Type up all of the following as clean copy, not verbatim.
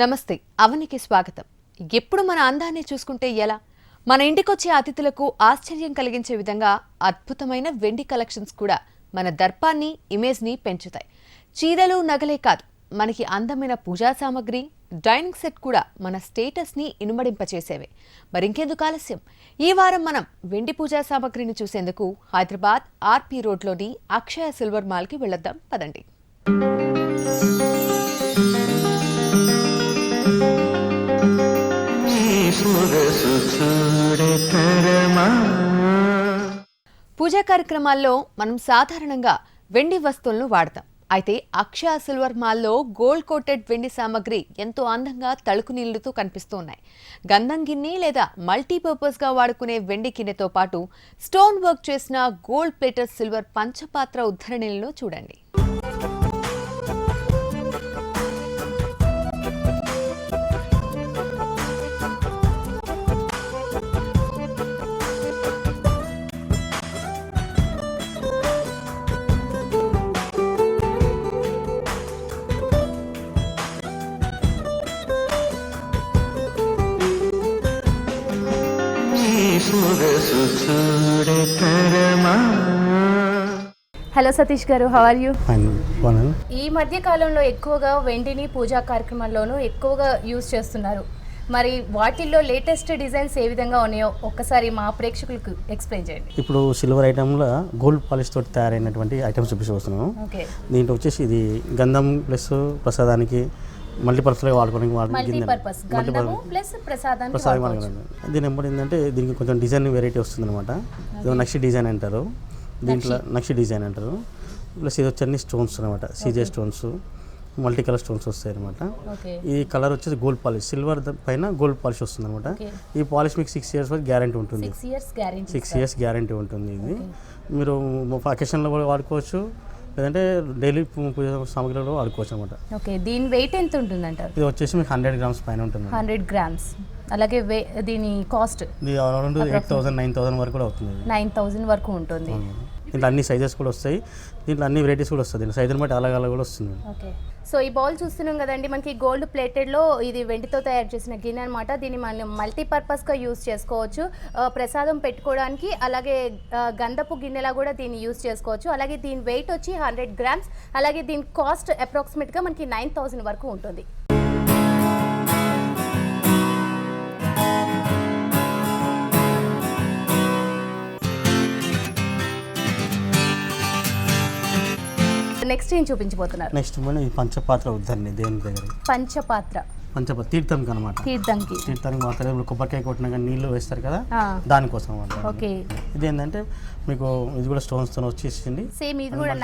నమస్తే అవనికి స్వాగతం. ఎప్పుడు మన అందాన్ని చూసుకుంటే ఎలా? మన ఇంటికొచ్చే అతిథులకు ఆశ్చర్యం కలిగించే విధంగా అద్భుతమైన వెండి కలెక్షన్స్ కూడా మన దర్పాన్ని ఇమేజ్ని పెంచుతాయి. చీరలు నగలే కాదు, మనకి అందమైన పూజా సామాగ్రి, డైనింగ్ సెట్ కూడా మన స్టేటస్ని ఇనుమడింపచేసేవే. మరింకెందుకు ఆలస్యం, ఈ వారం మనం వెండి పూజా సామాగ్రిని చూసేందుకు హైదరాబాద్ ఆర్పీ రోడ్లోని అక్షయ సిల్వర్ మాల్కి వెళ్ళొద్దాం పదండి. పూజా కార్యక్రమాల్లో మనం సాధారణంగా వెండి వస్తువులను వాడతాం. అయితే అక్షయ సిల్వర్ మాల్లో గోల్డ్ కోటెడ్ వెండి సామాగ్రి ఎంతో అందంగా తళుకు నీళ్లుతూ కనిపిస్తూ ఉన్నాయి. గంధం గిన్నె లేదా మల్టీపర్పస్గా వాడుకునే వెండి గిన్నెతో పాటు స్టోన్ వర్క్ చేసిన గోల్డ్ ప్లేటెడ్ సిల్వర్ పంచపాత్ర ఉద్ధరణిలను చూడండి. హలో సతీష్ గారు, హౌ ఆర్ యూ? ఈ మధ్య కాలంలో ఎక్కువగా వెండిని పూజా కార్యక్రమాల్లోనూ ఎక్కువగా యూజ్ చేస్తున్నారు. మరి వాటిల్లో లేటెస్ట్ డిజైన్స్ ఏ విధంగా ఉన్నాయో ఒక్కసారి మా ప్రేక్షకులకు ఎక్స్ప్లెయిన్ చేయండి. ఇప్పుడు సిల్వర్ ఐటమ్లో గోల్డ్ పాలిష్ తోటి తయారైనటువంటి ఐటమ్స్ చూపిస్తున్నాను. దీంట్లో వచ్చేసి ఇది గంధం ప్లస్ ప్రసాదానికి మల్టీపర్పస్గా వాడుకోవడానికి దీని ఎంబడి ఏంటంటే దీనికి కొంచెం డిజైన్ వెరైటీ వస్తుంది అనమాట. ఇది నక్షి డిజైన్ అంటారు, దీంట్లో నక్షి డిజైన్ అంటారు. ప్లస్ ఇది వచ్చి స్టోన్స్ అనమాట, CZ stones, multi colour stones వస్తాయి అనమాట. ఈ కలర్ వచ్చేసి గోల్డ్ పాలిష్, సిల్వర్ పైన గోల్డ్ పాలిష్ వస్తుంది అనమాట. ఈ పాలిష్ మీకు 6 years వరకు గ్యారంటీ ఉంటుంది. 6 years గ్యారంటీ ఉంటుంది. ఇది మీరు అకేషన్లో కూడా వాడుకోవచ్చు, లేదంటే డైలీ పూజ సామాగ్రిలో వాడుకోవచ్చు అనమాట. ఓకే, దీని వెయిట్ ఎంత ఉంటుంది అంటారు? ఇది వచ్చేసి మీకు 100 grams పైన ఉంటుంది. 100 grams. అలాగే దీని కాస్ట్ అరౌండ్ 8,000 9,000 వరకు కూడా అవుతుంది. 9,000 వరకు ఉంటుంది. దీంట్లో అన్ని సైజెస్ కూడా వస్తాయి, దీంట్లో అన్ని వెరైటీస్ కూడా వస్తాయి. దీంట్లో సైజుని బట్టి అలాగ కూడా వస్తుంది. ఓకే, సో ఈ బౌల్ చూస్తున్నాం కదండి, మనకి గోల్డ్ ప్లేటెడ్లో ఇది వెండితో తయారు చేసిన గిన్నె అనమాట. దీన్ని మనం మల్టీపర్పస్గా యూజ్ చేసుకోవచ్చు, ప్రసాదం పెట్టుకోవడానికి. అలాగే గంధపు గిన్నెలా కూడా దీన్ని యూజ్ చేసుకోవచ్చు. అలాగే దీని వెయిట్ వచ్చి 100 grams. అలాగే దీని కాస్ట్ అప్రాక్సిమేట్గా మనకి 9,000 వరకు ఉంటుంది. నెక్స్ట్ ఏం చూపించబోతున్నారు? నెక్స్ట్ ఈ పంచపాత్ర ఉద్ధరణి దేవుని దగ్గర తీర్థంకి అనమాట. తీర్థంకి మాత్రమే ఇప్పుడు కొబ్బరికాయ కొట్టినా కానీ నీళ్ళు వేస్తారు కదా, దానికోసం అనమాట. ఓకే, ఇది ఏంటంటే మీకు ఇది కూడా స్టోన్స్ తో వచ్చేసింది. సేమ్ ఇది కూడా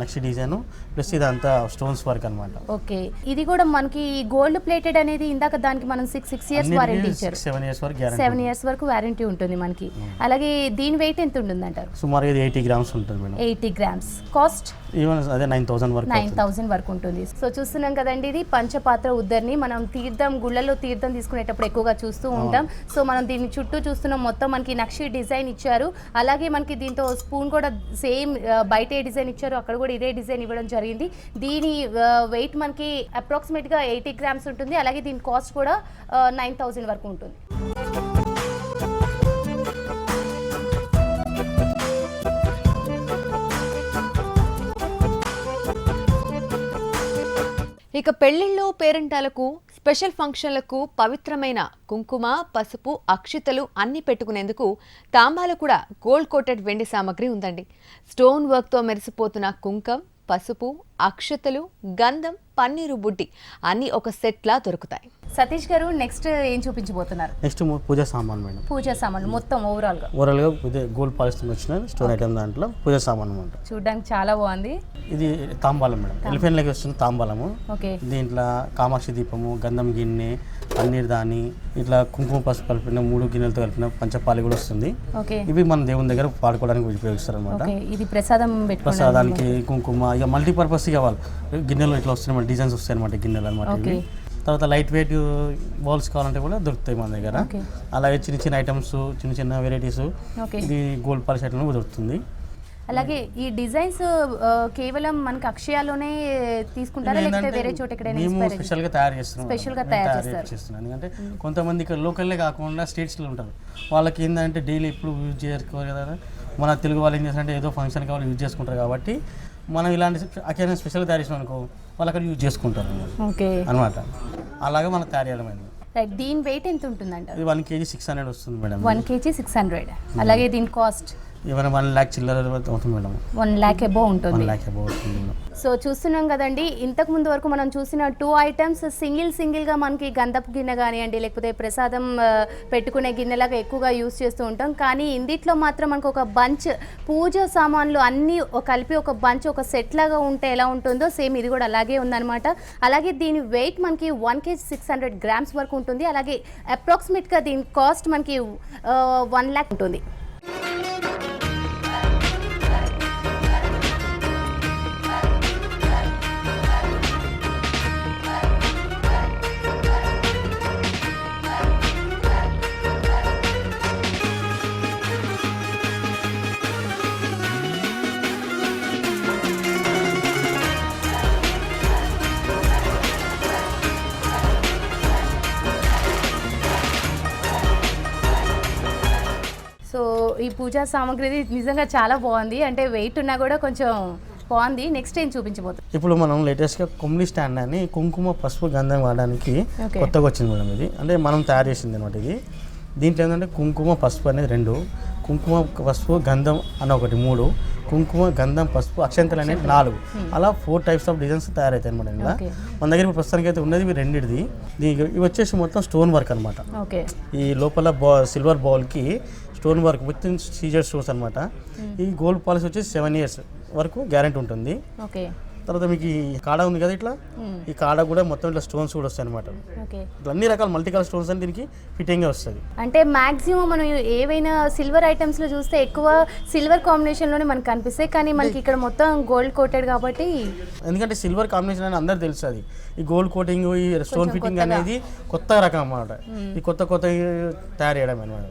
నక్షి డిజైన్ ప్లస్ ఇదంతా స్టోన్స్ వర్క్ అనమాట. ఓకే, ఇది కూడా మనకి గోల్డ్ ప్లేటెడ్ అనేది ఇందాక దానికి మనం 6 years వారంటీ ఇచ్చారు. 7 years వరకు 7 years వరకు వారంటీ ఉంటుంది మనకి. అలాగే దీని వెయిట్ ఎంత ఉంటుంది అంటారు? సుమారు 80 grams ఉంటుంది మేడం. 80 grams. కాస్ట్ ఈవెన్ అదే 9,000 వరకు ఉంటుంది. సో చూస్తున్నాం కదండి, ఇది పంచపాత్ర ఉద్ధరణి. మనం తీర్థం, గుళ్ళలో తీర్థం తీసుకునేటప్పుడు ఎక్కువగా చూస్తూ ఉంటాం. సో మనం దీన్ని చుట్టూ చూస్తున్నాం, మొత్తం మనకి నక్షి డిజైన్ ఇచ్చారు. అలాగే మనకి దీంతో స్పూన్ కూడా సేమ్ బయట ఏ డిజైన్ ఇచ్చారు అక్కడ కూడా ఇదే డిజైన్ ఇవ్వడం జరిగింది. దీని వెయిట్ మనకి అప్రాక్సిమేట్గా 80 grams ఉంటుంది. అలాగే దీని కాస్ట్ కూడా 9,000 వరకు ఉంటుంది. ఇక పెళ్లిళ్ళు, పేరెంటాలకు, స్పెషల్ ఫంక్షన్లకు పవిత్రమైన కుంకుమ, పసుపు, అక్షితలు అన్ని పెట్టుకునేందుకు తాంబాలు కూడా గోల్డ్ కోటెడ్ వెండి సామాగ్రి ఉందండి. స్టోన్ వర్క్తో మెరిసిపోతున్న కుంకం, పసుపు, అక్షతలు, గంధం, పన్నీరు బుడ్డి అన్ని ఒక సెట్లా దొరుకుతాయి. సతీష్ గారు, నెక్స్ట్ ఏం చూపించబోతున్నారు? నెక్స్ట్ పూజా సామాన్ మేడం. పూజా సామాన్లు మొత్తం ఓవరాల్ గా ఇదే గోల్డ్ పాలిష్ వచ్చిన స్టోన్ ఐటమ్, దాంట్లో పూజా సామాన్ అనమాట. చూడడానికి చాలా బాగుంది. ఇది తాంబాలం మేడం, ఎలిఫెంట్ లెక్క వస్తుంది తాంబాలము. దీంట్లో కామాక్షి దీపము, గంధం గిన్నె, పన్నీర్ దాని, ఇట్లా కుంకుమ పసుపు కలిపిన 3 గిన్నెలతో కలిపిన పంచపాలి కూడా వస్తుంది. ఇవి మన దేవుని దగ్గర వాడుకోవడానికి ఉపయోగిస్తారు అనమాట. ఇది ప్రసాదానికి కుంకుమ, ఇక మల్టీపర్పస్ కావాలి. గిన్నెలు ఇట్లా వస్తున్నాయి, డిజైన్స్ వస్తాయి అనమాట గిన్నెలు అనమాట. తర్వాత లైట్ వెయిట్ బౌల్స్ కావాలంటే కూడా దొరుకుతాయి మన దగ్గర. అలాగే చిన్న చిన్న ఐటమ్స్, చిన్న చిన్న వెరైటీస్ ఇది గోల్డ్ పాలిష్ ఐటమ్ దొరుకుతుంది. అలాగే ఈ డిజైన్స్ కేవలం మనకి అక్షయాలోనే తీసుకుంటారా లేకపోతే వేరే చోట ఎక్కడైనా మేము ఇన్స్పైర్ స్పెషల్గా తయారు చేస్తున్నాం స్పెషల్గా తయారు చేస్తారు. చేస్తున్నాం ఎందుకంటే కొంతమంది ఇక్కడ లోకల్లే కాకుండా స్టేట్స్లో ఉంటారు, వాళ్ళకి ఏంటంటే డైలీ ఎప్పుడు యూజ్ చేసుకోరు కదా, మన తెలుగు వాళ్ళు ఏం చేస్తారంటే ఏదో ఫంక్షన్ కావాలి యూజ్ చేసుకుంటారు, కాబట్టి మనం ఇలాంటి అకేషన్ స్పెషల్గా తయారు చేసినాం అనుకో వాళ్ళు అక్కడ యూజ్ చేసుకుంటారు ఓకే అనమాట. అలాగే మనకు తయారు చేయడం అయింది. రైట్, దీని వెయిట్ ఎంత ఉంటుందంట? ఇది 1 kg 600 వస్తుంది మేడం. 1 kg 600. అలాగే దీని కాస్ట్ ఏమైనా 1 lakh చిల్లర అవుతుంది మేడం. 1 lakh అబోవ్ 1 ఉంటుంది. lakh above అవుతుంది మేడం. సో చూస్తున్నాం కదండి, ఇంతకు ముందు వరకు మనం చూసిన 2 ఐటమ్స్ సింగిల్గా మనకి గంధపు గిన్నె కానివ్వండి లేకపోతే ప్రసాదం పెట్టుకునే గిన్నెలాగా ఎక్కువగా యూస్ చేస్తూ ఉంటాం. కానీ ఇందిట్లో మాత్రం మనకు ఒక బంచ్ పూజ సామాన్లు అన్నీ కలిపి ఒక బంచ్ ఒక సెట్ లాగా ఉంటే ఎలా ఉంటుందో సేమ్ ఇది కూడా అలాగే ఉందన్నమాట. అలాగే దీని వెయిట్ మనకి 1 kg 600 grams వరకు ఉంటుంది. అలాగే అప్రాక్సిమేట్గా దీని కాస్ట్ మనకి 1 lakh ఉంటుంది. సో ఈ పూజా సామాగ్రి నిజంగా చాలా బాగుంది, అంటే వెయిట్ ఉన్నా కూడా కొంచెం బాగుంది. నెక్స్ట్ ఏం చూపించబోతుంది? ఇప్పుడు మనం లేటెస్ట్గా కుమ్లి స్టాండ్ అని కుంకుమ పసుపు గంధం వాడడానికి కొత్తగా వచ్చింది మేడం. ఇది అంటే మనం తయారు చేసింది అనమాట. ఇది దీంట్లో ఏంటంటే కుంకుమ పసుపు అనేది 2, కుంకుమ పసుపు గంధం అని ఒకటి 3, కుంకుమ గంధం పసుపు అక్షంతలు అనేది 4, అలా 4 types ఆఫ్ డిజైన్స్ తయారవుతాయి అనమాట. ఇలా మన దగ్గర ఇప్పుడు ప్రస్తుతానికి అయితే ఉన్నది ఇవి 2. ఇవి వచ్చేసి మొత్తం స్టోన్ వర్క్ అనమాట. ఈ లోపల సిల్వర్ బౌల్కి స్టోన్ వర్క్ విత్ సీజర్ స్టోన్స్ అనమాట. ఈ గోల్డ్ పాలిష్ వచ్చేసి 7 years వరకు గ్యారెంటీ ఉంటుంది. తర్వాత మీకు ఈ కాడ ఉంది కదా, ఇట్లా ఈ కాడ కూడా మొత్తం ఇట్లా స్టోన్స్ కూడా వస్తాయి అనమాట. ఇట్లా అన్ని రకాల మల్టీ కలర్ స్టోన్స్ అని దీనికి ఫిట్టింగ్ వస్తుంది. అంటే మాక్సిమం మనం ఏవైనా సిల్వర్ ఐటమ్స్ లో చూస్తే ఎక్కువ సిల్వర్ కాంబినేషన్ లోనే మనకు కనిపిస్తాయి, కానీ మనకి ఇక్కడ మొత్తం గోల్డ్ కోటెడ్ కాబట్టి, ఎందుకంటే సిల్వర్ కాంబినేషన్ అని అందరు తెలుసు. అది ఈ గోల్డ్ కోటింగ్ ఈ స్టోన్ ఫిట్టింగ్ అనేది కొత్త రకం అన్నమాట. ఈ కొత్త తయారు చేయడం అనమాట.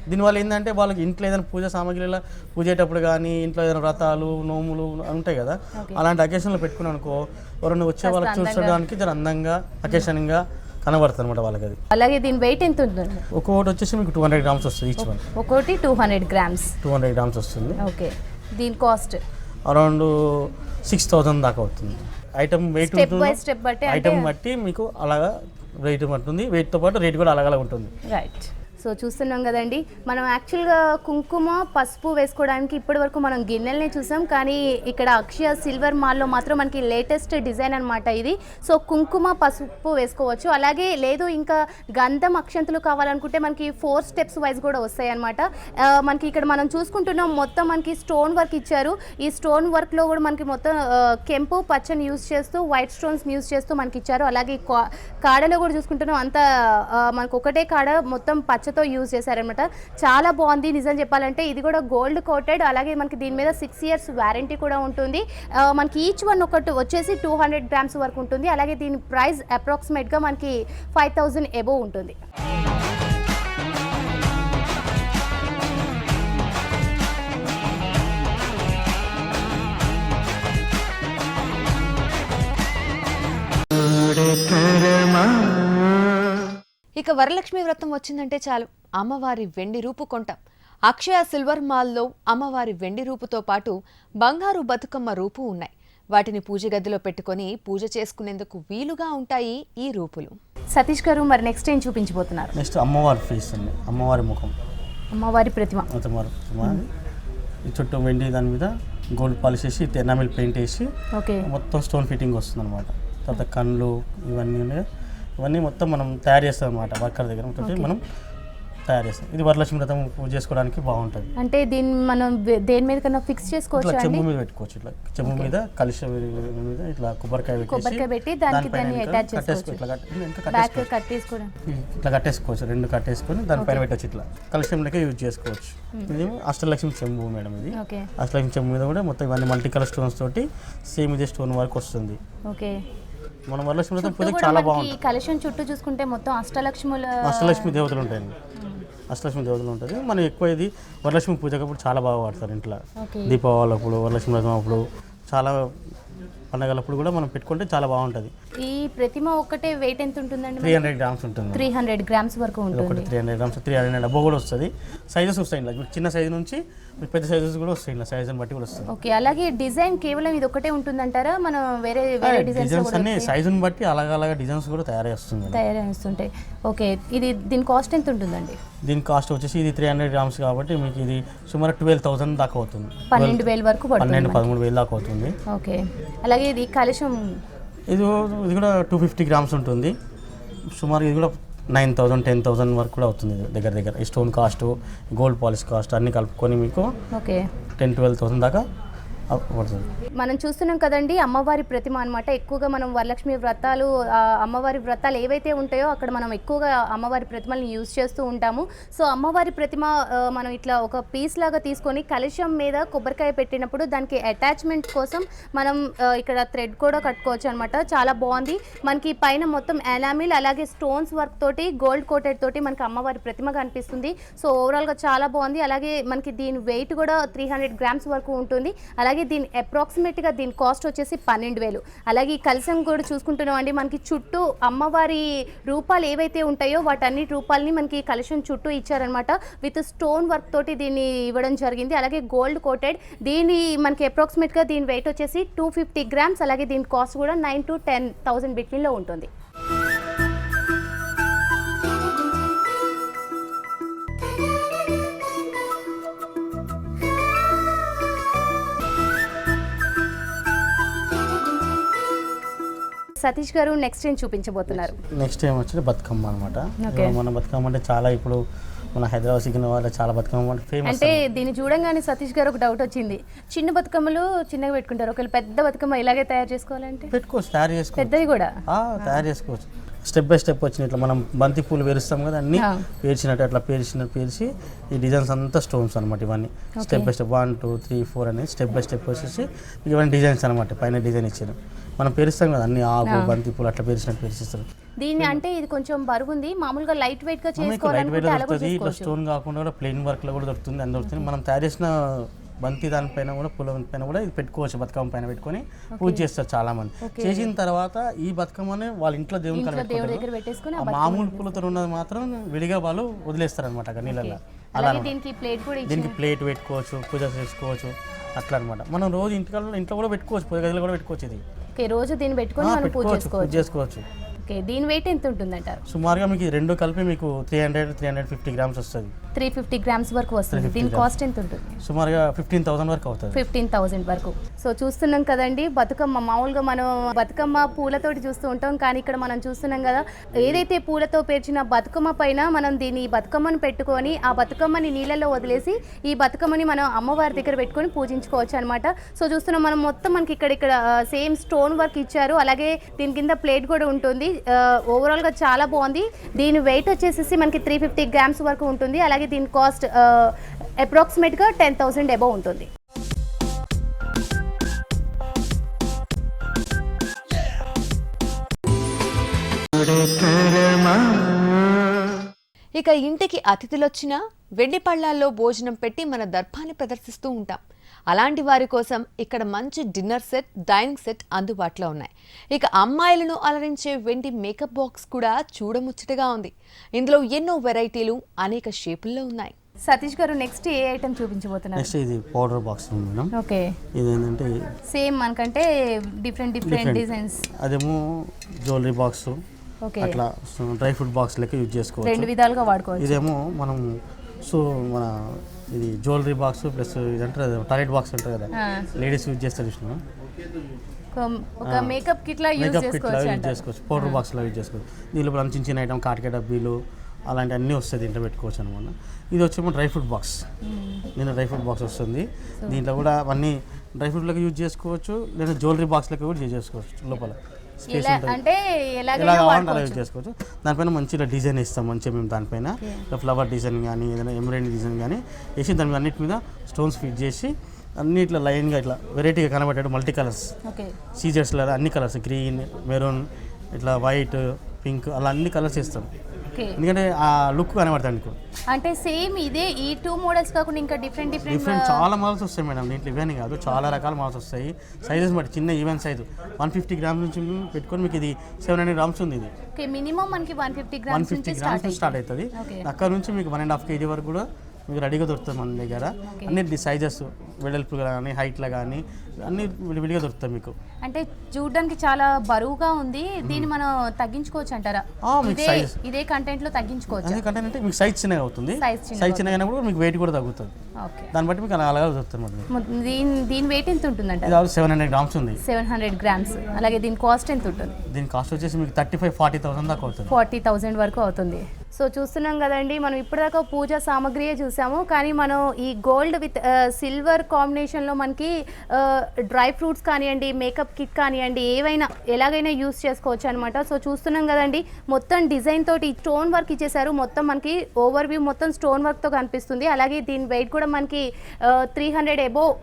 దీనివల్ల ఏంటంటే వాళ్ళకి ఇంట్లో ఏదైనా పూజ సామాగ్రిలో పూజేటప్పుడు కానీ ఇంట్లో ఏదైనా వ్రతాలు నోములు ఉంటాయి కదా, అలాంటి అకేషన్లో పెట్టుకున్నాను అనుకో ఎవరైనా వచ్చే వాళ్ళకి చూసుకోవడానికి చాలా అందంగా అకేషన్గా కనబడుతుంది అనమాట వాళ్ళకి. అది అలాగే దీని వెయిట్ ఎంత ఉంటుంది? ఒక్కొక్కటి వచ్చేసి మీకు 200 grams వస్తుంది. ఈచ్ వన్ ఒకటి 200 grams. 200 grams వస్తుంది. ఓకే, దీని కాస్ట్ అరౌండ్ 6000 దాకా అవుతుంది. ఐటమ్ వెయిట్ స్టెప్ బట్టి ఐటమ్ బట్టి మీకు అలాగా వెయిట్ ఉంటుంది. వెయిట్తో పాటు రేట్ కూడా అలాగే ఉంటుంది. రైట్. సో చూస్తున్నాం కదండి, మనం యాక్చువల్గా కుంకుమ పసుపు వేసుకోవడానికి ఇప్పటి వరకు మనం గిన్నెల్ని చూసాం, కానీ ఇక్కడ అక్షయ సిల్వర్ మాల్లో మాత్రం మనకి లేటెస్ట్ డిజైన్ అనమాట ఇది. సో కుంకుమ పసుపు వేసుకోవచ్చు. అలాగే లేదు ఇంకా గంధం అక్షంతులు కావాలనుకుంటే మనకి 4 steps వైజ్ కూడా వస్తాయి అనమాట. మనకి ఇక్కడ మనం చూసుకుంటున్నాం మొత్తం మనకి స్టోన్ వర్క్ ఇచ్చారు. ఈ స్టోన్ వర్క్లో కూడా మనకి మొత్తం కెంపు పచ్చని యూజ్ చేస్తూ వైట్ స్టోన్స్ యూజ్ చేస్తూ మనకి ఇచ్చారు. అలాగే కాడలో కూడా చూసుకుంటున్నాం అంతా మనకు ఒకటే కాడ మొత్తం పచ్చ తో యూజ్ చేశారనమాట. చాలా బాగుంది నిజం చెప్పాలంటే. ఇది కూడా గోల్డ్ కోటెడ్. అలాగే మనకి దీని మీద 6 years వారంటీ కూడా ఉంటుంది. మనకి ఈచ్ వన్ ఒకటి వచ్చేసి 200 grams వరకు ఉంటుంది. అలాగే దీని ప్రైస్ అప్రాక్సిమేట్గా మనకి 5000 అబోవ్ ఉంటుంది. ఇక వరలక్ష్మి వ్రతం వచ్చిందంటే చాలు అమ్మవారి వెండి రూపు కొంటాం. అక్షయ సిల్వర్ మాల్లో అమ్మవారి వెండి రూపుతో పాటు బంగారు బతుకమ్మ రూపు ఉన్నాయి. వాటిని పూజ గదిలో పెట్టుకొని పూజ చేసుకునేందుకు వీలుగా ఉంటాయి ఈ రూపులు. సతీష్ గారు, మరి నెక్స్ట్ ఏం చూపించబోతున్నారు? నెక్స్ట్ అమ్మవారి ఫేస్ అండి, అమ్మవారి ముఖం, అమ్మవారి ప్రతిమ. ఈ చుట్టూ వెండి దాని మీద గోల్డ్ పాలిష్ వేసి ఎనామిల్ పెయింట్ వేసి మొత్తం స్టోన్ ఫిట్టింగ్ వస్తుంది అనమాట. తర్వాత కళ్ళు ఇవన్నీ మొత్తం మనం తయారు చేస్తాం అనమాట. వర్కర్ దగ్గర మనం తయారు చేస్తాం. ఇది వరలక్ష్మి వ్రతం పూజ చేసుకోవడానికి బాగుంటుంది. అంటే దీన్ని మనం దేని మీద కన్నా ఫిక్స్ చేసుకోవచ్చు? చెంబు మీద పెట్టుకోవచ్చు. ఇట్లా చెంబు మీద కలిసి మీద ఇట్లా కొబ్బరికాయ పెట్టి దానికి అటాచ్ చేసుకోవచ్చు. ఇట్లా కట్టేసుకోవచ్చు. 2 కట్టేసుకొని దానిపైన పెట్టచ్చు. ఇట్లా కలశంలోకి యూజ్ చేసుకోవచ్చు. ఇది అష్టలక్ష్మి చెంబు మేడం. ఇది అష్టలక్ష్మి చెంబు మీద కూడా మొత్తం ఇవన్నీ మల్టీ కలర్ స్టోన్స్ తోటి సేమ్ ఇదే స్టోన్ వర్క్ వస్తుంది. మనం వరలక్ష్మి వ్రతం పూజ చాలా బాగుంటుంది. కలశం చుట్టూ చూసుకుంటే మొత్తం అష్టలక్ష్మి దేవతలు ఉంటాయండి. అష్టలక్ష్మి దేవతలు ఉంటుంది. మనం ఎక్కువ ఇది వరలక్ష్మి పూజకప్పుడు చాలా బాగా వాడతారు ఇంట్లో. ఓకే. దీపావళి అప్పుడు, వరలక్ష్మి వ్రతం అప్పుడు, చాలా పండగలప్పుడు కూడా మనం పెట్టుకుంటే చాలా బాగుంటుంది. ఈ ప్రతిమ ఒక్కటే వెయిట్ ఎంత ఉంటుందండి? 300 గ్రామ్స్ ఉంటుంది. 300 గ్రామ్స్ వరకు ఒకటి ఉంటుంది. 300 గ్రామ్స్, 300 డబ్బా కూడా వస్తుంది. సైజెస్ వస్తాయి ఇలా, చిన్న సైజు నుంచి పెద్ద సైజెస్ కూడా వస్తాయి ఇలా, సైజుని బట్టి కూడా వస్తుంది. ఓకే. అలాగే డిజైన్ కేవలం ఇది ఒకటే ఉంటుందంటారా? మనం వేరే వేరే డిజైన్స్ అన్ని సైజుని బట్టి అలాగ డిజైన్స్ కూడా తయారు తయారవుతుంటాయి. ఓకే. ఇది దీని కాస్ట్ ఎంత ఉంటుందండి? దీని కాస్ట్ వచ్చేసి ఇది 300 గ్రామ్స్ కాబట్టి మీకు ఇది సుమారు 12,000 దాకా అవుతుంది. 12,000 వరకు పడుతుంది. 12-13,000 దాకా అవుతుంది. ఓకే. అలాగే ఇది కలశం ఇది కూడా 250 గ్రామ్స్ ఉంటుంది. సుమారు ఇది కూడా 9,000, 10,000 వరకు కూడా అవుతుంది దగ్గర. ఈ stone cost, gold polish cost అన్ని కలుపుకొని మీకు ఓకే 10-12,000 దాకా పడుతుంది. మనం చూస్తున్నాం కదండి, అమ్మవారి ప్రతిమ అనమాట. ఎక్కువగా మనం వరలక్ష్మి వ్రతాలు, అమ్మవారి వ్రతాలు ఏవైతే ఉంటాయో అక్కడ మనం ఎక్కువగా అమ్మవారి ప్రతిమల్ని యూజ్ చేస్తూ ఉంటాము. సో అమ్మవారి ప్రతిమ మనం ఇట్లా ఒక పీస్ లాగా తీసుకొని కలశం మీద కొబ్బరికాయ పెట్టినప్పుడు దానికి అటాచ్మెంట్ కోసం మనం ఇక్కడ థ్రెడ్ కూడా కట్టుకోవచ్చు అనమాట. చాలా బాగుంది. మనకి పైన మొత్తం ఎనామిల్ అలాగే స్టోన్స్ వర్క్ తోటి, గోల్డ్ కోటెడ్ తోటి మనకి అమ్మవారి ప్రతిమ కనిపిస్తుంది. సో ఓవరాల్గా చాలా బాగుంది. అలాగే మనకి దీని వెయిట్ కూడా 300 గ్రామ్స్ వరకు ఉంటుంది. అలాగే దీని అప్రాక్సిమేట్గా దీని కాస్ట్ వచ్చేసి 12,000. అలాగే ఈ కలశం కూడా చూసుకుంటున్నాం అండి, మనకి చుట్టూ అమ్మవారి రూపాలు ఏవైతే ఉంటాయో వాటన్నిటి రూపాలని మనకి కలశం చుట్టూ ఇచ్చారనమాట. విత్ స్టోన్ వర్క్ తోటి దీన్ని ఇవ్వడం జరిగింది. అలాగే గోల్డ్ కోటెడ్. దీని మనకి అప్రాక్సిమేట్గా దీని వెయిట్ వచ్చేసి 250 గ్రామ్స్. అలాగే దీని కాస్ట్ కూడా 9,000 to 10,000 బిట్వీన్లో ఉంటుంది. సతీష్ గారు నెక్స్ట్ ఏం చూపించబోతున్నారు? నెక్స్ట్ ఏం వచ్చి బతుకమ్మ అనమాట. మన బతుకమ్మ అంటే చాలా ఇప్పుడు మన హైదరాబాద్ సిగ్గిన వాళ్ళ చాలా బతుకమ్మ ఫేమస్. అంటే దీన్ని చూడంగానే సతీష్ గారు ఒక డౌట్ వచ్చింది. చిన్న బతుకమ్మలు చిన్నగా పెట్టుకుంటారు, ఒకవేళ పెద్ద బతుకమ్మ ఇలాగే తయారు చేసుకోవాలంటే పెట్టుకోవచ్చు, తయారు చేసుకోవచ్చు. పెద్దది కూడా తయారు చేసుకోవచ్చు. స్టెప్ బై స్టెప్ వచ్చిన ఇట్లా మనం బంతి పూలు పేరుస్తాం కదా, అన్ని పేర్చినట్టు అట్లా పేర్చి ఈ డిజైన్స్ అంతా స్టోన్స్ అనమాట. ఇవన్నీ స్టెప్ బై స్టెప్ 1, 2, 3, 4 అనేది స్టెప్ బై స్టెప్ వచ్చేసి ఇవన్నీ డిజైన్స్ అనమాట. పైన డిజైన్ ఇచ్చారు, మనం పేరుస్తాం కదా అన్ని ఆకు బంతి పూలు అట్లా పేర్చినట్టు పేర్చిస్తారు. దీన్ని అంటే ఇది కొంచెం బరువు ఉంది, మామూలుగా లైట్ వెయిట్ గా చేసుకోవాలి. ఇట్లా స్టోన్ కాకుండా కూడా ప్లెయిన్ వర్క్ లో కూడా దొరుకుతుంది, అని దొరుకుతుంది. మనం తయారు చేసిన బంతి దానిపైన కూడా పూల పైన కూడా ఇది పెట్టుకోవచ్చు. బతుకమ్మ పైన పెట్టుకొని పూజ చేస్తారు చాలా మంది. చేసిన తర్వాత ఈ బతుకమ్మని వాళ్ళ ఇంట్లో దేవుని దగ్గర పెట్టేసుకొని మామూలు పూలతో ఉన్నది మాత్రం విడిగా వాళ్ళు వదిలేస్తారు అనమాట నీళ్ళల్లో. అలా దీనికి ప్లేట్ పెట్టుకోవచ్చు, పూజ చేసుకోవచ్చు అట్లా అనమాట. మనం రోజు ఇంట్లో కూడా పెట్టుకోవచ్చు, పూజ గదిలో కూడా పెట్టుకోవచ్చు. ఇది రోజు దీన్ని పెట్టుకొని పూజ చేసుకోవచ్చు. దీని వెయిట్ ఎంత ఉంటుందంటారు? సుమారుగా మీకు రెండు కలిపి మీకు 300-350 గ్రామ్స్ వస్తుంది. 350 గ్రామ్స్ వరకు వస్తుంది. దీని కాస్ట్ ఎంత ఉంటుంది? సుమారుగా 15,000 వరకు అవుతుంది. 15,000 వరకు. సో చూస్తున్నాం కదండి, బతుకమ్మ మామూలుగా మనం బతుకమ్మ పూలతోటి చూస్తూ ఉంటాం, కానీ ఇక్కడ మనం చూస్తున్నాం కదా, ఏదైతే పూలతో పేర్చిన బతుకమ్మ పైన మనం దీన్ని బతుకమ్మను పెట్టుకొని ఆ బతుకమ్మని నీళ్ళలో వదిలేసి ఈ బతుకమ్మని మనం అమ్మవారి దగ్గర పెట్టుకొని పూజించుకోవచ్చు అనమాట. సో చూస్తున్నాం మనం మొత్తం మనకి ఇక్కడ సేమ్ స్టోన్ వర్క్ ఇచ్చారు. అలాగే దీని కింద ప్లేట్ కూడా ఉంటుంది. ఓవరాల్గా చాలా బాగుంది. దీని వెయిట్ వచ్చేసి మనకి 350 గ్రామ్స్ వరకు ఉంటుంది. అలాగే దీని కాస్ట్ అప్రాక్సిమేట్గా 10,000 అబౌవ్ ఉంటుంది. ఇక ఇంటికి అతిథులొచ్చినా వెండి పళ్ళాల్లో భోజనం పెట్టి మన దర్పాన్ని ప్రదర్శిస్తూ ఉంటాం. అలాంటి వారి కోసం ఇక్కడ మంచి డిన్నర్ సెట్, డైనింగ్ సెట్ అందుబాటులో ఉన్నాయి. ఇక అమ్మాయిలను అలరించే వెండి మేకప్ బాక్స్ కూడా చూడముచ్చటగా ఉంది. ఇందులో ఎన్నో వెరైటీలు అనేక షేపుల్లో ఉన్నాయి. సతీష్ గారు నెక్స్ట్ ఏ ఐటమ్ చూపించబోతున్నారు? నెక్స్ట్ ఇది పౌడర్ బాక్స్ మేడం. ఓకే. ఇది ఏంటంటే సేమ్ మనకంటే డిఫరెంట్ డిజైన్స్. అదేమో జ్యువెలరీ బాక్స్, అట్లా డ్రై ఫ్రూట్ బాక్స్ లెక్క యూజ్ చేసుకోవచ్చు. రెండు విధాలుగా వాడుకోవచ్చు. ఇదేమో మనం మన ఇది జ్యువెలరీ బాక్స్ ప్లస్ ఇది అంటారు టాయిలెట్ బాక్స్ అంటారు కదా, లేడీస్ యూజ్ చేస్తారు చూసిన ఒక మేకప్ కిట్ లా యూజ్ చేసుకోవచ్చు. పౌడర్ బాక్స్ లా యూజ్ చేసుకోవచ్చు. దీనిలో చిన్న చిన్న ఐటమ్ కాటిక డబ్బీలు అలాంటి అన్నీ వస్తాయి, దీంట్లో పెట్టుకోవచ్చు అనమాట. ఇది వచ్చేమో డ్రై ఫ్రూట్ బాక్స్. దీంట్లో డ్రై ఫ్రూట్ బాక్స్ వస్తుంది. దీంట్లో కూడా అన్నీ డ్రై ఫ్రూట్లకు యూజ్ చేసుకోవచ్చు, లేదా జ్యువెలరీ బాక్స్లకు కూడా యూజ్ చేసుకోవచ్చు. లోపల స్పేస్ ఉంటుంది, ఎలా కావాలంటే అలా యూజ్ చేసుకోవచ్చు. దానిపైన మంచిగా డిజైన్ ఇస్తాం. మంచిగా మేము దానిపైన ఫ్లవర్ డిజైన్ కానీ ఏదైనా ఎంబ్రాయిడరీ డిజైన్ కానీ వేసి దాని అన్నిటి మీద స్టోన్స్ ఫిట్ చేసి అన్ని ఇట్లా లైన్గా ఇట్లా వెరైటీగా కనబడేటట్టు మల్టీ కలర్స్ సీజర్స్లో అన్ని కలర్స్, గ్రీన్, మెరూన్, ఇట్లా వైట్, పింక్ అలా అన్ని కలర్స్ ఇస్తాం. ఓకే. ఎందుకంటే ఆ లుక్ కనబడుతుంది మీకు. అంటే సేమ్ ఇదే ఈ 2 మోడల్స్ కాకుండా ఇంకా డిఫరెంట్ చాలా మోడల్స్ వస్తాయి మేడం దీంట్లో. ఇవన్నీ కాదు, చాలా రకాల మోడల్స్ వస్తాయి. సైజెస్ బట్టి చిన్న ఈవెన్ సైజు 150 గ్రామ్స్ నుంచి పెట్టుకొని మీకు ఇది 700 గ్రామ్స్ ఉంది. ఇది ఓకే, మినిమం మనకి 150 గ్రామ్స్ నుంచి స్టార్ట్ అవుతుంది. అక్కడ నుంచి మీకు 1.5 kg వరకు కూడా మీకు రెడీగా దొరుకుతుంది మన దగ్గర. అన్ని సైజెస్ వెడల్పు కానీ హైట్లో కానీ అన్ని విడివిడిగా దొరుకుతాయి మీకు. అంటే చూడడానికి చాలా బరువుగా ఉంది, దీన్ని మనం తగ్గించుకోవచ్చు అంటారా? ఇదే కంటెంట్ లో తగ్గించుకోవచ్చు. అదే కంటెంట్ అంటే మీకు సైజ్ చిన్నగా అవుతుంది, సైజ్ చిన్నగా అయినప్పుడు మీకు వెయిట్ కూడా తగ్గుతుంది. దాన్ని బట్టి మీకు అలాగా దొరుకుతుంది. దీని వెయిట్ ఎంత ఉంటుంది అంటే 700 గ్రామ్స్ ఉంది. 700 గ్రామ్స్. అలాగే దీని కాస్ట్ ఎంత ఉంటుంది? దీని కాస్ట్ వచ్చేసి మీకు 35,000-40,000 దాకా అవుతుంది. 40,000 వరకు అవుతుంది. సో చూస్తున్నాం కదండి, మనం ఇప్పటిదాకా పూజా సామాగ్రియే చూసాము, కానీ మనం ఈ గోల్డ్ విత్ సిల్వర్ కాంబినేషన్లో మనకి డ్రై ఫ్రూట్స్ కానివ్వండి, మేకప్ కిట్ కానివ్వండి, ఏవైనా ఎలాగైనా యూస్ చేసుకోవచ్చు అనమాట. సో చూస్తున్నాం కదండి, మొత్తం డిజైన్ తోటి స్టోన్ వర్క్ ఇచ్చేసారు. మొత్తం మనకి ఓవర్ వ్యూ మొత్తం స్టోన్ వర్క్తో కనిపిస్తుంది. అలాగే దీని వెయిట్ కూడా మనకి 300 అబోవ్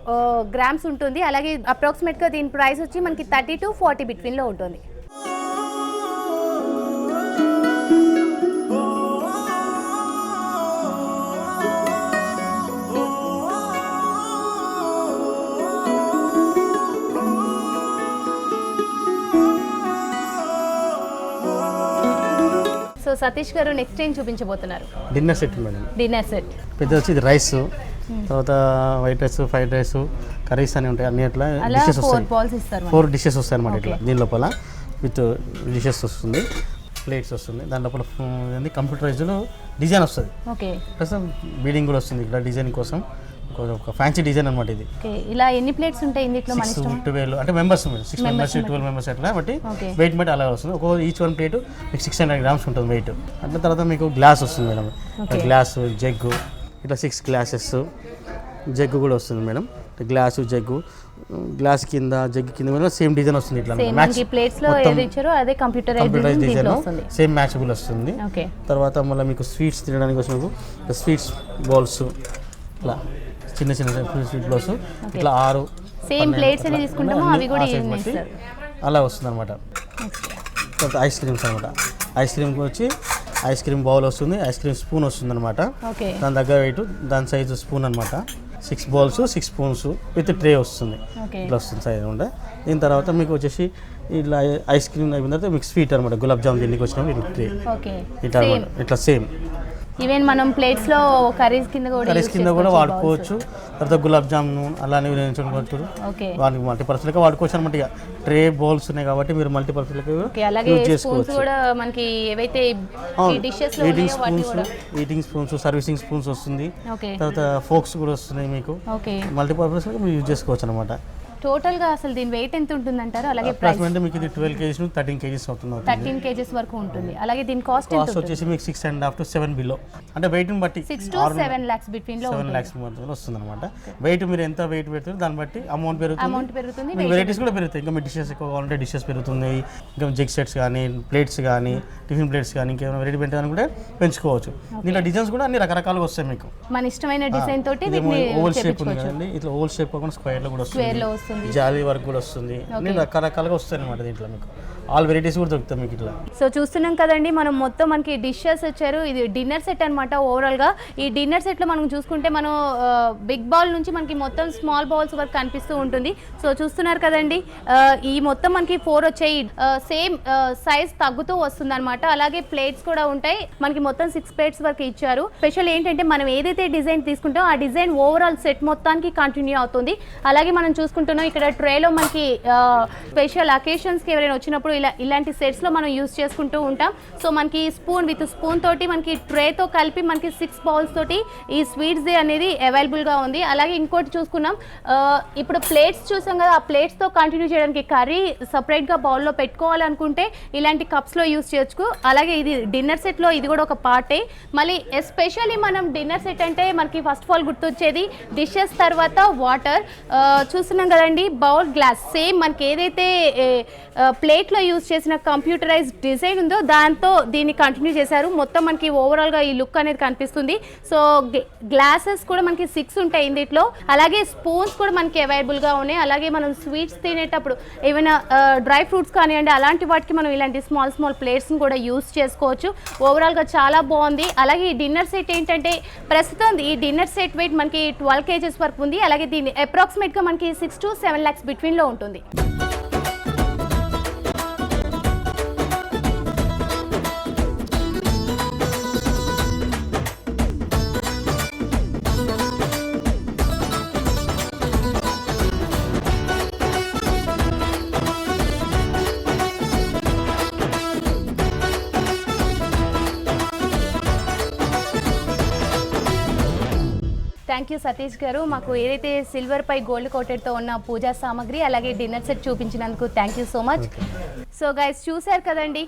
గ్రామ్స్ ఉంటుంది. అలాగే అప్రాక్సిమేట్గా దీని ప్రైస్ వచ్చి మనకి 30 to 40 బిట్వీన్లో ఉంటుంది. సో సతీష్ గారు నెక్స్ట్ ఏం చూపించబోతున్నారు? Dinner set madam. Dinner set పెద్ద వచ్చి ఇది రైస్, తర్వాత white rice, fried rice, curries అని ఉంటాయి. అన్ని అట్లా డిషెస్ వస్తాయి. 4 డిషెస్ వస్తాయి అన్నమాట. ఇట్లా దీని లోపల విత్ డిషెస్ వస్తుంది, ప్లేట్స్ వస్తుంది. దాని లోపల కంప్యూటరైజ్లో డిజైన్ వస్తుంది. ప్లస్ బీడింగ్ కూడా వస్తుంది ఇక్కడ డిజైన్ కోసం. ఒక ఫ్యాన్సీ డిజైన్ అనమాట ఇది. ఇలా ఎన్ని ప్లేట్స్ ఉంటాయి ఇందులో? 12 అంటే మెంబర్స్ 6 మెంబర్స్ 12 మెంబర్స్ అట్లా బట్టి వెయిట్ బట్టి అలా వస్తుంది. ఒక్కొక్క ఈచ్ వన్ ప్లేట్ మీకు 600 గ్రామ్స్ ఉంటుంది వెయిట్. అట్లా తర్వాత మీకు గ్లాస్ వస్తుంది మేడం. గ్లాసు, జగ్గు, ఇట్లా 6 గ్లాసెస్, జగ్గు కూడా వస్తుంది మేడం. గ్లాసు, జగ్గు, గ్లాస్ కింద జగ్గు కింద కూడా సేమ్ డిజైన్ వస్తుంది. ఇట్లా కంప్యూటరైజ్ డిజైన్ సేమ్ మ్యాచబుల్ వస్తుంది. తర్వాత మళ్ళీ మీకు స్వీట్స్ తినడానికి వచ్చినప్పుడు స్వీట్స్ బౌల్స్, ఇట్లా చిన్న చిన్న స్వీట్ బౌల్స్ ఇట్లా 6 సేమ్ ప్లేట్స్ అని తీసుకుంటామో అవి కూడా అలా వస్తుంది అనమాట. తర్వాత ఐస్ క్రీమ్స్ అనమాట. ఐస్ క్రీమ్కి వచ్చి ఐస్ క్రీమ్ బౌల్ వస్తుంది, ఐస్ క్రీమ్ స్పూన్ వస్తుంది అనమాట. దాని దగ్గర వెయిట్ దాని సైజు స్పూన్ అనమాట. 6 బౌల్స్ 6 స్పూన్స్ విత్ ట్రే వస్తుంది. ఇట్లా వస్తుంది సైజ్ అనమాట. దీని తర్వాత మీకు వచ్చేసి ఇట్లా ఐస్ క్రీమ్ అయిపోయిన తర్వాత మీకు స్వీట్ అనమాట. గులాబ్ జామ్ దీనికి వచ్చినప్పుడు ఇట్లా ట్రే ఇట్లా అనమాట. ఇట్లా సేమ్ ఈవెన్ మనం ప్లేట్స్లో కర్రీస్ కింద కూడా వాడుకోవచ్చు. తర్వాత గులాబ్ జామున్ అలానే వాటికి మల్టీపర్పస్గా వాడుకోవచ్చు అనమాట. ఇక ట్రే బౌల్స్ ఉన్నాయి కాబట్టి మీరు మల్టీపర్పస్గా యూజ్ చేసుకోవచ్చు. ఈటింగ్ స్పూన్స్, సర్వీసింగ్ స్పూన్స్ వస్తుంది. తర్వాత ఫోక్స్ కూడా వస్తున్నాయి మీకు. మల్టీపర్పస్గా మీరు యూజ్ చేసుకోవచ్చు అనమాట. టోటల్గా అసలు దీని వెయిట్ ఎంత ఉంటుంది అంటారు? అలాగే మీకు ఇది 12 kgs 13 kgs అవుతుంది. 13 kgs వరకు ఉంటుంది. అలాగే దీని కాస్ట్ వచ్చేసి మీకు 6.5 to 7 బిలో. అంటే వెయిట్ ని బట్టి 6 to 7 lakhs బిట్వీన్ లో 7 lakhs మధ్యలో వస్తుంది అనమాట. వెయిట్ మీరు ఎంత వెయిట్ పెడతారో దాన్ని బట్టి అమౌంట్ పెరుగుతుంది. వెరైటీస్ కూడా పెరుగుతాయి. ఇంకా మీ డిషెస్ ఎక్కువ కావాలంటే డిషెస్ పెరుగుతుంది. ఇంకా జగ్ సెట్స్ కానీ, ప్లేట్స్ కానీ, టిఫిన్ ప్లేట్స్ కానీ, ఇంకేమైనా వెరైటీ పెట్టాలని కూడా పెంచుకోవచ్చు. దీంట్లో డిజైన్స్ కూడా అన్ని రకరకాలుగా వస్తాయి మీకు. మన ఇష్టమైన డిజైన్ తోటి ఓవల్ షేప్ ఉంది కదండి. ఇట్లా ఓవల్ షేప్ కాకుండా స్క్వేర్ లో కూడా వస్తుంది. జాలీ వర్క్ కూడా వస్తుంది. అన్ని రకరకాలుగా వస్తాయి అనమాట. దీంట్లో మీకు ఆల్ వెరైటీస్ కూడా దొరుకుతాయి మీకు ఇట్లా. సో చూస్తున్నాం కదండి, మనం మొత్తం మనకి డిషెస్ వచ్చారు. ఇది డిన్నర్ సెట్ అనమాట. ఓవరాల్గా ఈ డిన్నర్ సెట్లో మనం చూసుకుంటే మనం బిగ్ బౌల్ నుంచి మనకి మొత్తం స్మాల్ బౌల్స్ వరకు కనిపిస్తూ ఉంటుంది. సో చూస్తున్నారు కదండి, ఈ మొత్తం మనకి 4 వచ్చాయి. సేమ్ సైజ్ తగ్గుతూ వస్తుంది అనమాట. అలాగే ప్లేట్స్ కూడా ఉంటాయి. మనకి మొత్తం 6 ప్లేట్స్ వరకు ఇచ్చారు. స్పెషల్ ఏంటంటే మనం ఏదైతే డిజైన్ తీసుకుంటామో ఆ డిజైన్ ఓవరాల్ సెట్ మొత్తానికి కంటిన్యూ అవుతుంది. అలాగే మనం చూసుకుంటున్నాం ఇక్కడ ట్రేలో మనకి స్పెషల్ అకేషన్స్కి ఎవరైనా వచ్చినప్పుడు ఇలాంటి సెట్స్లో మనం యూస్ చేసుకుంటూ ఉంటాం. సో మనకి స్పూన్ తోటి మనకి ట్రేతో కలిపి మనకి 6 బౌల్స్ తోటి ఈ స్వీట్స్ డే అనేది అవైలబుల్గా ఉంది. అలాగే ఇంకోటి చూసుకున్నాం, ఇప్పుడు ప్లేట్స్ చూసాం కదా, ఆ ప్లేట్స్తో కంటిన్యూ చేయడానికి కర్రీ సపరేట్గా బౌల్లో పెట్టుకోవాలనుకుంటే ఇలాంటి కప్స్లో యూస్ చేయొచ్చు. అలాగే ఇది డిన్నర్ సెట్లో ఇది కూడా ఒక పార్టే. మళ్ళీ ఎస్పెషల్లీ మనం డిన్నర్ సెట్ అంటే మనకి ఫస్ట్ ఆఫ్ ఆల్ గుర్తొచ్చేది డిషెస్, తర్వాత వాటర్. చూస్తున్నాం కదండి, బౌల్, గ్లాస్ సేమ్ మనకి ఏదైతే ప్లేట్లో యూజ్ చేసిన కంప్యూటరైజ్డ్ డిజైన్ ఉందో దాంతో దీన్ని కంటిన్యూ చేశారు. మొత్తం మనకి ఓవరాల్గా ఈ లుక్ అనేది కనిపిస్తుంది. సో గ్లాసెస్ కూడా మనకి 6 ఉంటాయి ఇందులో. అలాగే స్పూన్స్ కూడా మనకి అవైలబుల్గా ఉన్నాయి. అలాగే మనం స్వీట్స్ తినేటప్పుడు ఏమైనా డ్రై ఫ్రూట్స్ కానివ్వండి అలాంటి వాటికి మనం ఇలాంటి స్మాల్ ప్లేట్స్ని కూడా యూజ్ చేసుకోవచ్చు. ఓవరాల్గా చాలా బాగుంది. అలాగే ఈ డిన్నర్ సెట్ ఏంటంటే ప్రస్తుతం ఈ డిన్నర్ సెట్ వెయిట్ మనకి 12 kgs వరకు ఉంది. అలాగే దీన్ని అప్రాక్సిమేట్గా మనకి 6 to 7 lakhs బిట్వీన్లో ఉంటుంది. థ్యాంక్ యూ సతీష్ గారు. మాకు ఏదైతే సిల్వర్ పై గోల్డ్ కోటెడ్తో ఉన్న పూజా సామాగ్రి అలాగే డిన్నర్ సెట్ చూపించినందుకు thank you so much. So guys చూశారు కదండి,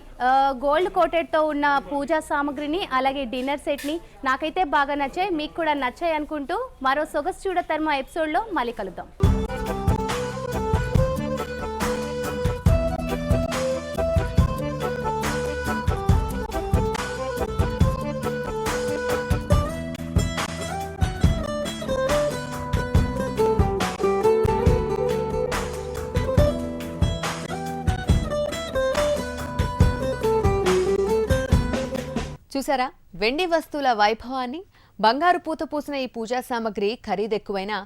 గోల్డ్ కోటెడ్తో ఉన్న పూజా సామాగ్రిని అలాగే డిన్నర్ సెట్ని నాకైతే బాగా నచ్చాయి. మీకు కూడా నచ్చాయి అనుకుంటూ మరో సొగసు చూడ తర్మ ఎపిసోడ్లో మళ్ళీ కలుద్దాం. చూసారా వెండి వస్తువుల వైభవాన్ని. బంగారు పూత పూసిన ఈ పూజా సామాగ్రి ఖరీదెక్కువైనా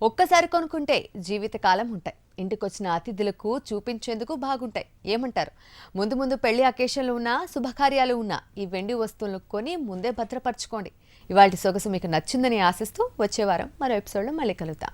ఒక్కసారి కొనుక్కుంటే జీవితకాలం ఉంటాయి. ఇంటికొచ్చిన అతిథులకు చూపించేందుకు బాగుంటాయి. ఏమంటారు? ముందు ముందు పెళ్లి అకేషన్లు ఉన్నా శుభకార్యాలు ఉన్నా ఈ వెండి వస్తువులను కొని ముందే భద్రపరచుకోండి. ఇవాళ సొగసు మీకు నచ్చిందని ఆశిస్తూ వచ్చే వారం మరో ఎపిసోడ్లో మళ్ళీ కలుద్దాం.